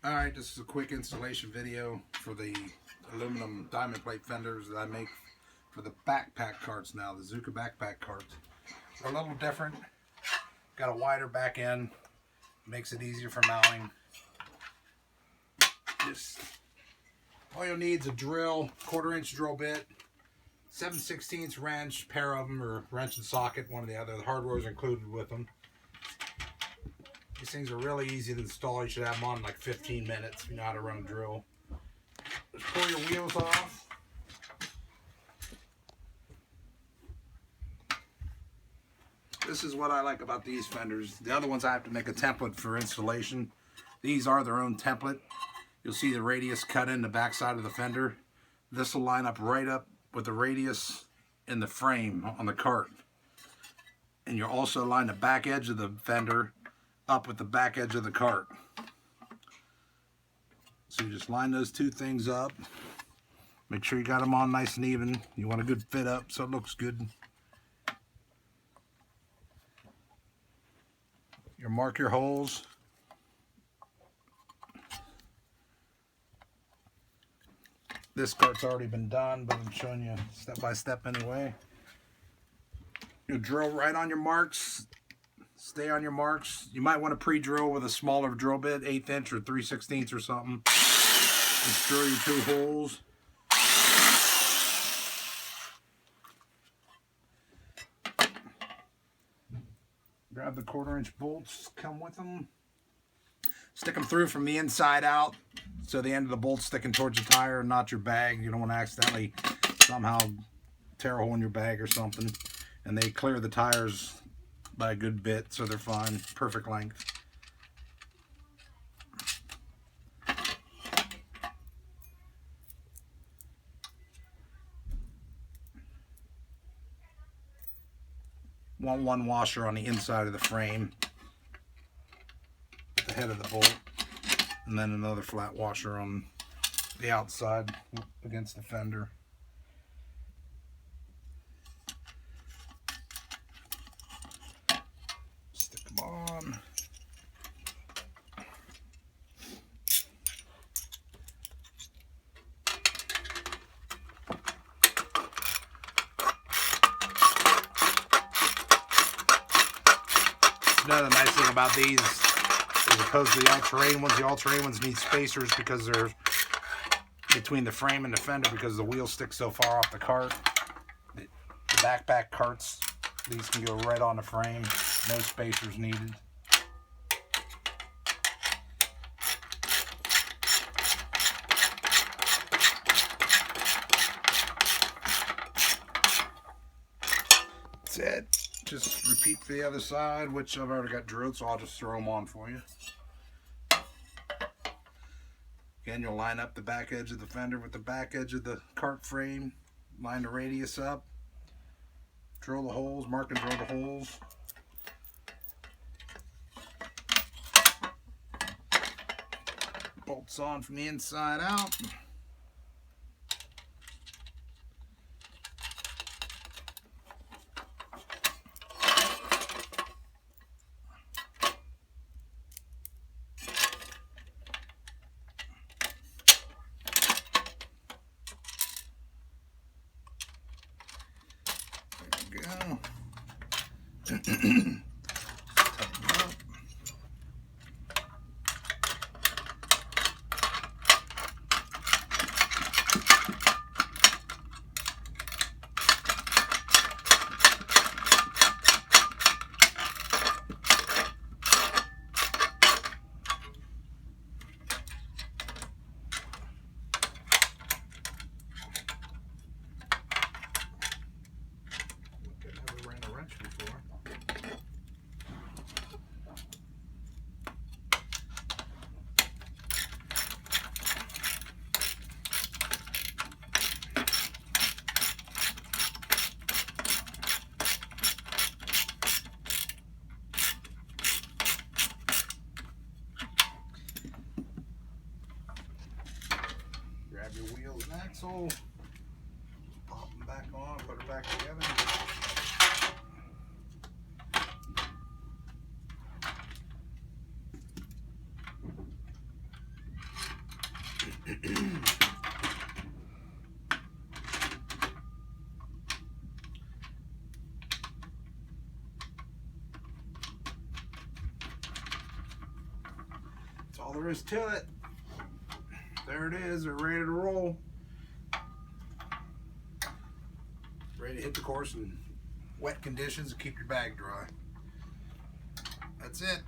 Alright, this is a quick installation video for the aluminum diamond plate fenders that I make for the backpack carts now, the Zuca backpack carts. They're a little different. Got a wider back end, makes it easier for mounting. Just all you'll need is a drill, 1/4-inch drill bit, 7/16 wrench, pair of them, or wrench and socket, one or the other. The hardware is included with them. These things are really easy to install. You should have them on in like 15 minutes if you know how to run a drill. Just pull your wheels off. This is what I like about these fenders. The other ones I have to make a template for installation. These are their own template. You'll see the radius cut in the back side of the fender. This will line up right up with the radius in the frame on the cart. And you'll also line the back edge of the fender up with the back edge of the cart. So you just line those two things up. Make sure you got them on nice and even. You want a good fit up so it looks good. You mark your holes. This cart's already been done, but I'm showing you step by step anyway. You drill right on your marks. Stay on your marks. You might want to pre-drill with a smaller drill bit, 1/8 inch or 3/16 or something. Just drill your two holes. Grab the 1/4-inch bolts, come with them. Stick them through from the inside out, so the end of the bolt's sticking towards your tire and not your bag. You don't want to accidentally somehow tear a hole in your bag or something. And they clear the tires by a good bit, so they're fine. Perfect length. Want one washer on the inside of the frame, the head of the bolt, and then another flat washer on the outside against the fender. Stick them on. Another nice thing about these, as opposed to the all-terrain ones need spacers because they're between the frame and the fender because the wheels stick so far off the cart. The backpack carts, these can go right on the frame, no spacers needed. That's it. Just repeat for the other side, which I've already got drilled, so I'll just throw them on for you. Again, you'll line up the back edge of the fender with the back edge of the cart frame, line the radius up, drill the holes, mark and drill the holes. Bolts on from the inside out. Go. Tighten up. Never ran a wrench before. Grab your wheels and axle, pop them back on, put it back together. That's all there is to it. There it is. They're ready to roll. Ready to hit the course in wet conditions and keep your bag dry. That's it.